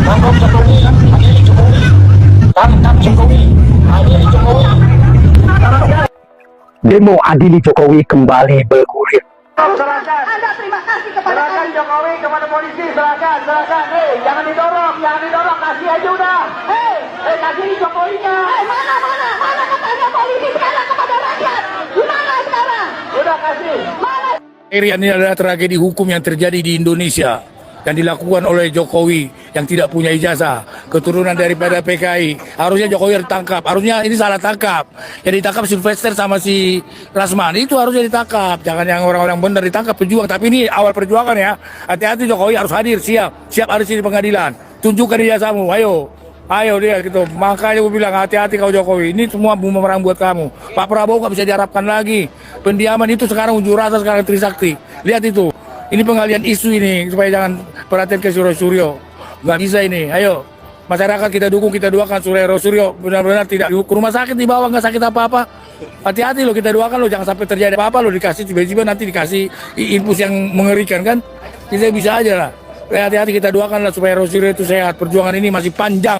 Tangkap Jokowi, adili Jokowi. Tangkap Jokowi, adili Jokowi. Demo adili Jokowi kembali bergulir. Anda terima kasih kepada serahkan Jokowi kepada polisi, serahkan. Jangan didorong, kasih aja udah. Kasih Jokowinya. mana kepada polisi sekarang kepada rakyat. Gimana sekarang? Udah kasih. Mana? Ini adalah tragedi hukum yang terjadi di Indonesia yang dilakukan oleh Jokowi yang tidak punya ijazah, keturunan daripada PKI. Harusnya Jokowi ditangkap, harusnya ini salah tangkap. Yang ditangkap Sylvester sama si Rasman, itu harusnya ditangkap. Jangan yang orang-orang benar ditangkap pejuang, tapi ini awal perjuangan ya. Hati-hati Jokowi harus hadir, siap hadir di pengadilan. Tunjukkan ijazahmu, ayo dia gitu. Makanya gue bilang hati-hati kau Jokowi, ini semua bumerang buat kamu. Pak Prabowo gak bisa diharapkan lagi. Pendiaman itu sekarang unjuk rasa, sekarang Trisakti. Lihat itu. Ini pengalian isu ini supaya jangan perhatian ke Suryo. Nggak bisa ini. Ayo masyarakat kita dukung, kita doakan Suryo benar-benar tidak ke rumah sakit di bawah, nggak sakit apa-apa. Hati-hati lo, kita doakan lo jangan sampai terjadi apa-apa lo, dikasih tiba-tiba nanti dikasih infus yang mengerikan kan. Kita bisa aja lah. Hati-hati kita doakan lah supaya Suryo itu sehat. Perjuangan ini masih panjang.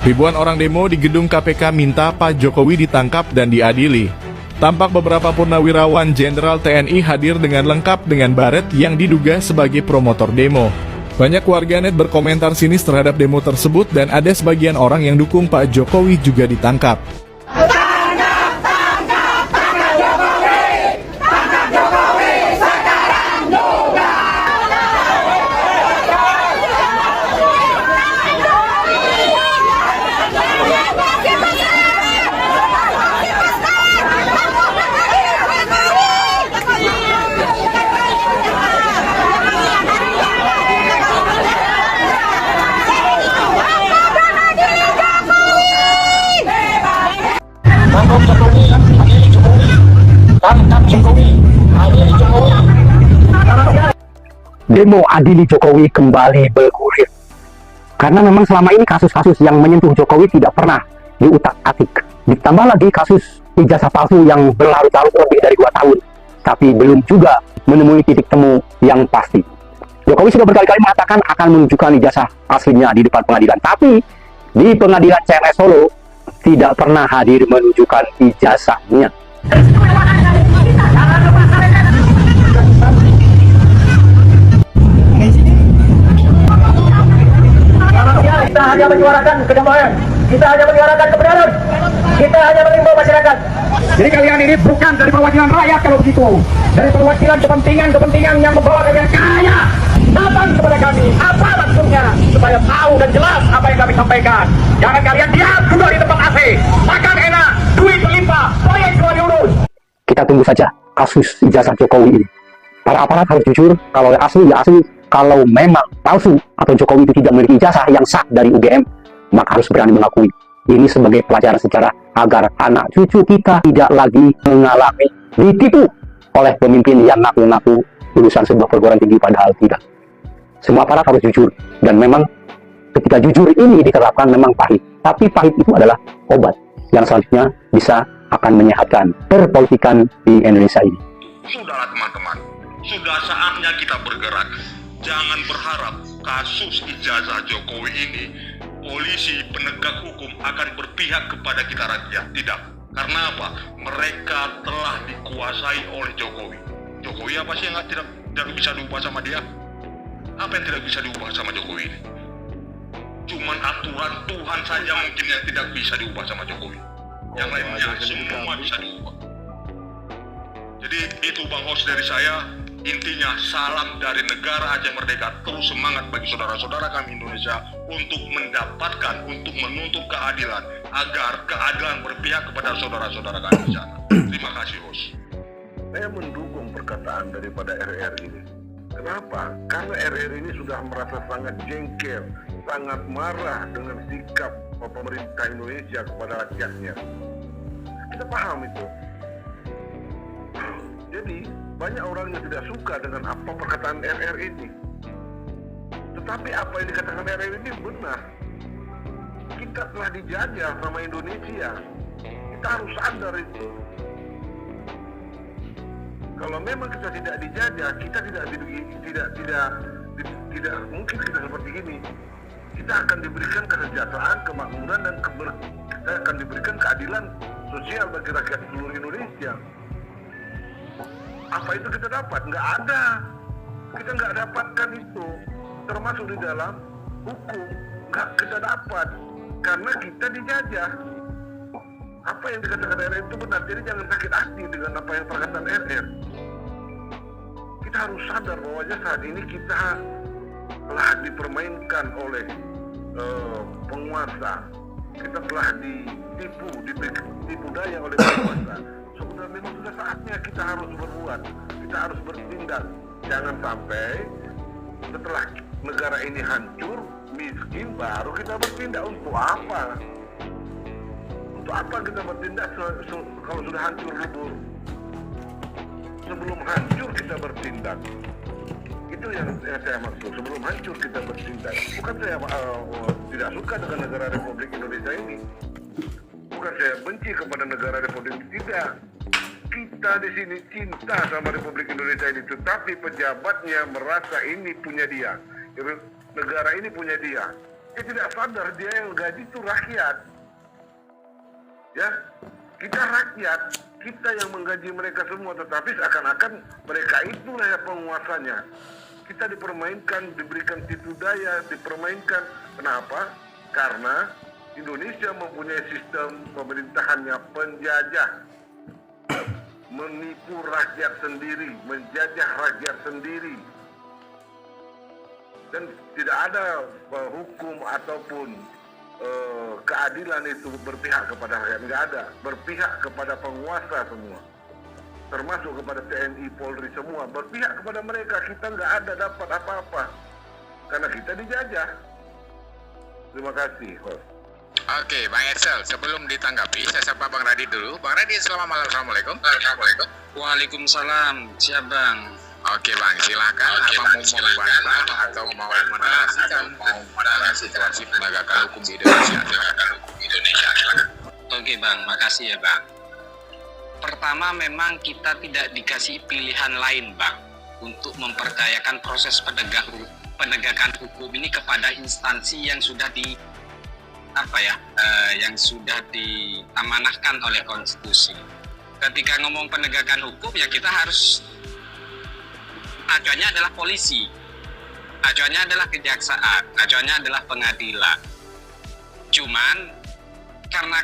Ribuan orang demo di gedung KPK minta Pak Jokowi ditangkap dan diadili. Tampak beberapa purnawirawan Jenderal TNI hadir dengan lengkap dengan baret yang diduga sebagai promotor demo. Banyak warganet berkomentar sinis terhadap demo tersebut dan ada sebagian orang yang dukung Pak Jokowi juga ditangkap. Tangkap Jokowi, adili Jokowi. Tangkap Jokowi, adili Jokowi. Demo adili Jokowi kembali bergulir. Karena memang selama ini kasus-kasus yang menyentuh Jokowi tidak pernah diutak-atik. Ditambah lagi kasus ijazah palsu yang berlarut-larut lebih dari 2 tahun. Tapi belum juga menemui titik temu yang pasti. Jokowi sudah berkali-kali mengatakan akan menunjukkan ijazah aslinya di depan pengadilan. Tapi di pengadilan CRS Solo tidak pernah hadir menunjukkan ijazahnya. Kita hanya menyuarakan kedamaian, kita hanya menyuarakan kebenaran, kita hanya mengimbau masyarakat. Jadi kalian ini bukan dari perwakilan rakyat kalau begitu, dari perwakilan kepentingan yang membawa kalian kaya. Datang kepada kami, apa maksudnya, supaya tahu dan jelas apa yang kami sampaikan. Jangan kalian diam duduk di tempat AC, makan enak, duit berlimpah, proyek semua diurus. Kita tunggu saja kasus ijazah Jokowi ini. Para aparat harus jujur, kalau asli ya asli, kalau memang palsu atau Jokowi itu tidak memiliki ijazah yang sah dari UGM, maka harus berani mengakui. Ini sebagai pelajaran sejarah agar anak cucu kita tidak lagi mengalami ditipu oleh pemimpin yang ngaku-ngaku lulusan sebuah perguruan tinggi padahal tidak. Semua aparat harus jujur, dan memang ketika jujur ini diterapkan memang pahit. Tapi pahit itu adalah obat yang selanjutnya bisa akan menyehatkan perpolitikan di Indonesia ini. Sudahlah teman-teman, sudah saatnya kita bergerak. Jangan berharap kasus ijazah Jokowi ini polisi penegak hukum akan berpihak kepada kita rakyat. Tidak. Karena apa? Mereka telah dikuasai oleh Jokowi. Jokowi apa sih yang tidak bisa diubah sama dia? Apa yang tidak bisa diubah sama Jokowi ini? Cuman aturan Tuhan saja mungkin yang tidak bisa diubah sama Jokowi. Yang lainnya semua bisa diubah. Jadi itu Bang Host dari saya. Intinya salam dari negara Aceh Merdeka. Terus semangat bagi saudara-saudara kami Indonesia untuk mendapatkan, untuk menuntut keadilan, agar keadilan berpihak kepada saudara-saudara kami di sana. Terima kasih Host. Saya mendukung perkataan daripada RR ini. Kenapa? Karena RR ini sudah merasa sangat jengkel, sangat marah dengan sikap pemerintah Indonesia kepada rakyatnya. Kita paham itu. Jadi banyak orang yang tidak suka dengan apa perkataan RR ini. Tetapi apa yang dikatakan RR ini benar. Kita telah dijajah sama Indonesia. Kita harus sadar itu. Kalau memang kita tidak dijajah, kita tidak mungkin kita seperti ini. kita akan diberikan kesejahteraan, kemakmuran, dan kita akan diberikan keadilan sosial bagi rakyat seluruh Indonesia. Apa itu kita dapat? Nggak ada. Kita nggak dapatkan itu, termasuk di dalam hukum. Nggak kita dapat, karena kita dijajah. Apa yang dikatakan RR itu benar, jadi jangan sakit hati dengan apa yang perkataan RR. Kita harus sadar bahwa saat ini kita telah dipermainkan oleh penguasa. Kita telah ditipu daya oleh penguasa. Sebenarnya memang sudah saatnya kita harus berbuat, kita harus bertindak. Jangan sampai setelah negara ini hancur, miskin, baru kita bertindak. Untuk apa? Untuk apa kita bertindak kalau sudah hancur lebur? Sebelum hancur kita bertindak. Itu yang saya maksud. Sebelum hancur kita bertindak. Bukan saya tidak suka dengan negara Republik Indonesia ini. Bukan saya benci kepada negara Republik, tidak. Kita di sini cinta sama Republik Indonesia ini, tetapi pejabatnya merasa ini punya dia. Negara ini punya dia. Dia tidak sadar dia yang gaji itu rakyat. Ya, kita rakyat, kita yang menggaji mereka semua, tetapi seakan-akan mereka itulah yang penguasanya. Kita dipermainkan, diberikan tipu daya, dipermainkan. Kenapa? Karena Indonesia mempunyai sistem pemerintahannya penjajah, menipu rakyat sendiri, menjajah rakyat sendiri, dan tidak ada hukum ataupun keadilan itu berpihak kepada rakyat. Nggak ada, berpihak kepada penguasa semua, termasuk kepada TNI, Polri, semua berpihak kepada mereka. Kita nggak ada dapat apa-apa karena kita dijajah. Terima kasih, host. Oke, Bang Ersel, sebelum ditanggapi, saya sapa Bang Radit dulu. Bang Radit, selamat malam. Assalamualaikum. Assalamualaikum. Waalaikumsalam. Siap, Bang. Oke, Bang, silakan. Abang mau membantah atau mau menarasikan tentang situasi penegakan hukum di Indonesia? Silakan. Oke, Bang. Makasih ya, Bang. Pertama, memang kita tidak dikasih pilihan lain, Bang, untuk mempercayakan proses penegakan hukum ini kepada instansi yang sudah yang sudah diamanahkan oleh konstitusi. Ketika ngomong penegakan hukum, ya kita harus acuannya adalah polisi, acuannya adalah kejaksaan, acuannya adalah pengadilan. Cuman karena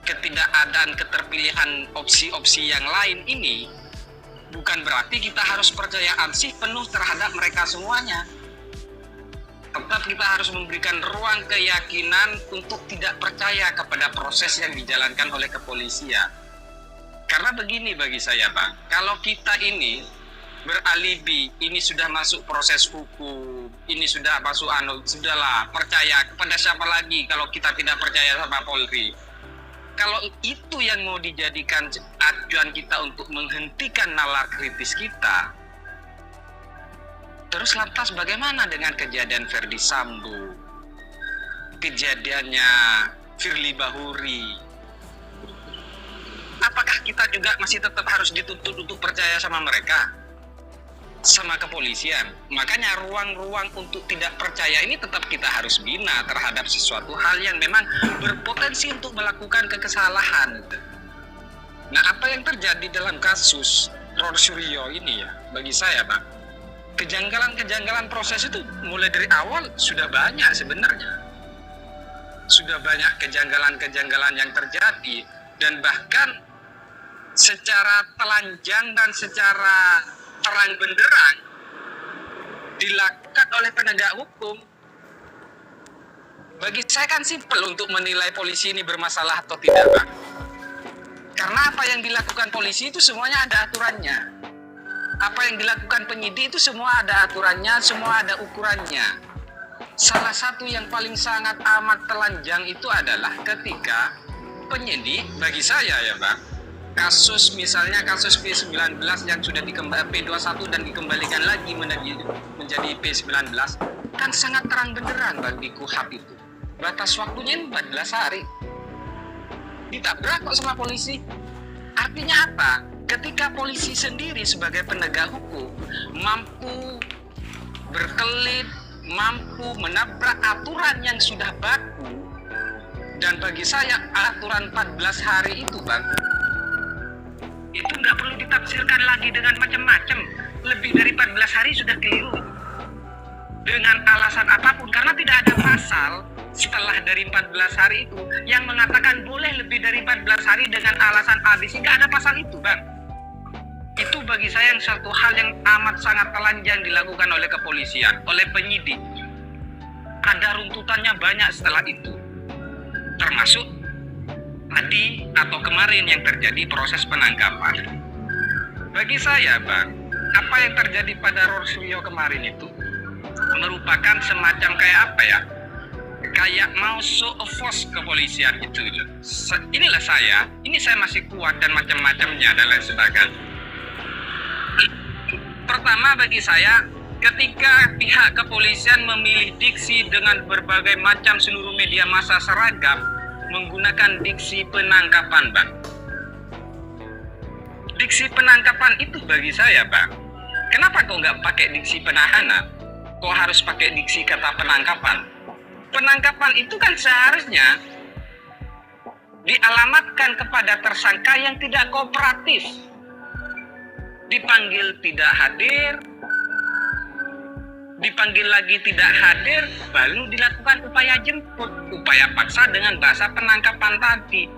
ketidakadaan keterpilihan opsi-opsi yang lain ini, bukan berarti kita harus percaya ansih penuh terhadap mereka semuanya. Tetap kita harus memberikan ruang keyakinan untuk tidak percaya kepada proses yang dijalankan oleh kepolisian. Karena begini bagi saya, Bang, kalau kita ini beralibi, ini sudah masuk proses hukum, ini sudah masuk sudahlah, percaya kepada siapa lagi kalau kita tidak percaya sama Polri. Kalau itu yang mau dijadikan acuan kita untuk menghentikan nalar kritis kita, terus lantas bagaimana dengan kejadian Verdi Sambo, kejadiannya Firly Bahuri? Apakah kita juga masih tetap harus dituntut untuk percaya sama mereka, sama kepolisian? Makanya ruang-ruang untuk tidak percaya ini tetap kita harus bina terhadap sesuatu hal yang memang berpotensi untuk melakukan kesalahan. Nah, apa yang terjadi dalam kasus Rosuryo ini ya, bagi saya, Bang, kejanggalan-kejanggalan proses itu mulai dari awal sudah banyak sebenarnya. Sudah banyak kejanggalan-kejanggalan yang terjadi, dan bahkan secara telanjang dan secara terang benderang dilakukan oleh penegak hukum. Bagi saya kan simpel untuk menilai polisi ini bermasalah atau tidak, Bang. Karena apa yang dilakukan polisi itu semuanya ada aturannya. Apa yang dilakukan penyidik itu semua ada aturannya, semua ada ukurannya. Salah satu yang paling sangat amat telanjang itu adalah ketika penyidik, bagi saya ya, Bang, kasus misalnya kasus P19 yang sudah P21 dan dikembalikan lagi menjadi P19, kan sangat terang benderang bagi KUHAP itu. Batas waktunya 14 hari. Ditabrak kok sama polisi. Artinya apa? Ketika polisi sendiri sebagai penegak hukum mampu berkelit, mampu menabrak aturan yang sudah baku. Dan bagi saya aturan 14 hari itu Bang, itu nggak perlu ditafsirkan lagi dengan macam-macam. Lebih dari 14 hari sudah keliru dengan alasan apapun, karena tidak ada pasal setelah dari 14 hari itu yang mengatakan boleh lebih dari 14 hari dengan alasan ABC. Nggak ada pasal itu Bang. Itu bagi saya yang satu hal yang amat sangat telanjang dilakukan oleh kepolisian, oleh penyidik. Ada runtutannya banyak setelah itu, termasuk tadi atau kemarin yang terjadi proses penangkapan. Bagi saya Bang, apa yang terjadi pada Rosuryo kemarin itu merupakan semacam kayak apa ya, kayak mau show of force kepolisian itu. Inilah saya, ini saya masih kuat dan macam-macamnya dan lain sebagainya. Pertama bagi saya, ketika pihak kepolisian memilih diksi dengan berbagai macam seluruh media massa seragam menggunakan diksi penangkapan Bang. Diksi penangkapan itu bagi saya Bang, kenapa kok nggak pakai diksi penahanan? Kok harus pakai diksi kata penangkapan? Penangkapan itu kan seharusnya dialamatkan kepada tersangka yang tidak kooperatif. Dipanggil tidak hadir, dipanggil lagi tidak hadir, baru dilakukan upaya jemput, upaya paksa dengan bahasa penangkapan tadi.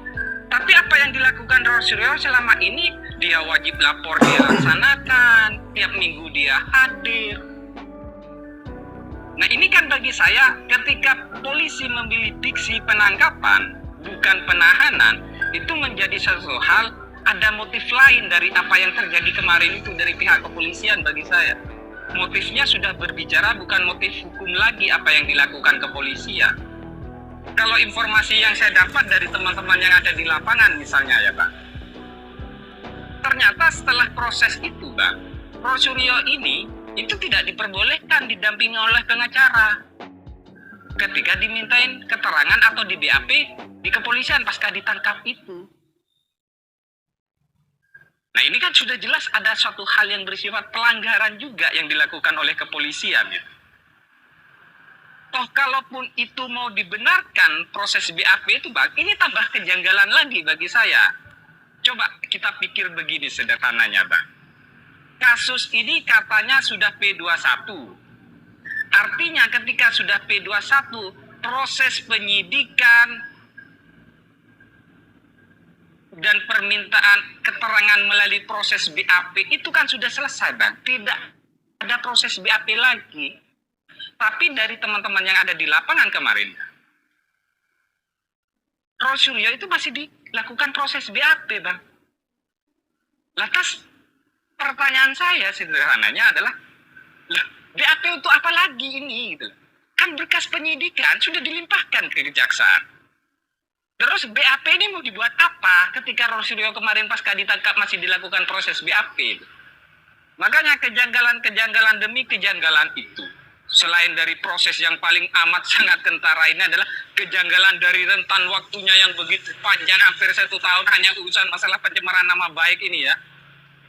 Tapi apa yang dilakukan Rosuryo selama ini, dia wajib lapor dia laksanakan, tiap minggu dia hadir. Nah ini kan bagi saya, ketika polisi memilih diksi penangkapan, bukan penahanan, itu menjadi satu hal, ada motif lain dari apa yang terjadi kemarin itu dari pihak kepolisian bagi saya. Motifnya sudah berbicara bukan motif hukum lagi apa yang dilakukan kepolisian. Kalau informasi yang saya dapat dari teman-teman yang ada di lapangan misalnya ya Bang, ternyata setelah proses itu Bang, Rosuryo ini itu tidak diperbolehkan didampingi oleh pengacara ketika dimintain keterangan atau di BAP di kepolisian pasca ditangkap itu. Nah ini kan sudah jelas ada suatu hal yang bersifat pelanggaran juga yang dilakukan oleh kepolisian ya. Toh kalaupun itu mau dibenarkan proses BAP itu Bang, ini tambah kejanggalan lagi bagi saya. Coba kita pikir begini sederhananya Bang. Kasus ini katanya sudah P21. Artinya ketika sudah P21, proses penyidikan dan permintaan keterangan melalui proses BAP itu kan sudah selesai Bang. Tidak ada proses BAP lagi. Tapi dari teman-teman yang ada di lapangan kemarin, Rosuryo itu masih dilakukan proses BAP Bang. Lantas pertanyaan saya sederhananya adalah, lah BAP untuk apa lagi ini? Gitu. Kan berkas penyidikan sudah dilimpahkan ke kejaksaan. Terus BAP ini mau dibuat apa ketika Rosuryo kemarin pasca ditangkap masih dilakukan proses BAP? Makanya kejanggalan-kejanggalan demi kejanggalan itu, selain dari proses yang paling amat sangat kentara ini adalah kejanggalan dari rentan waktunya yang begitu panjang, hampir 1 tahun hanya urusan masalah pencemaran nama baik ini ya.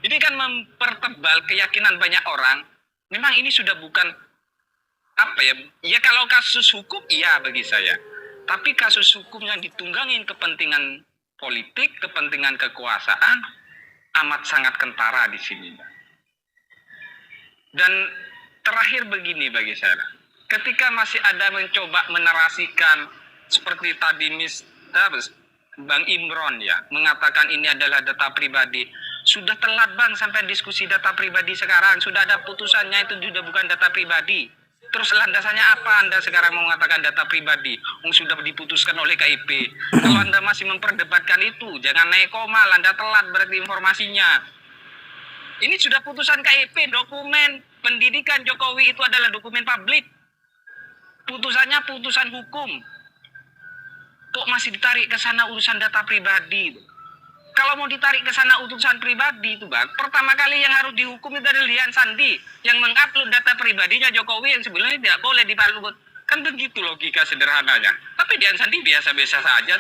Ini kan mempertebal keyakinan banyak orang, memang ini sudah bukan apa ya, ya kalau kasus hukum iya bagi saya. Tapi kasus hukum yang ditunggangin kepentingan politik, kepentingan kekuasaan, amat sangat kentara di sini. Dan terakhir begini bagi saya, ketika masih ada mencoba menarasikan seperti tadi Bang Imron ya, mengatakan ini adalah data pribadi. Sudah telat Bang sampai diskusi data pribadi sekarang, sudah ada putusannya itu sudah bukan data pribadi. Terus landasannya apa Anda sekarang mau mengatakan data pribadi? Sudah diputuskan oleh KIP. Kalau Anda masih memperdebatkan itu, jangan naik koma, Anda telat berarti informasinya. Ini sudah putusan KIP, dokumen pendidikan Jokowi itu adalah dokumen publik. Putusannya putusan hukum. Kok masih ditarik ke sana urusan data pribadi? Kalau mau ditarik ke sana urusan pribadi itu Bang, pertama kali yang harus dihukum itu adalah Dian Sandi yang mengupload data pribadinya Jokowi yang sebelumnya tidak boleh diupload. Kan begitu logika sederhananya. Tapi Dian Sandi biasa-biasa saja.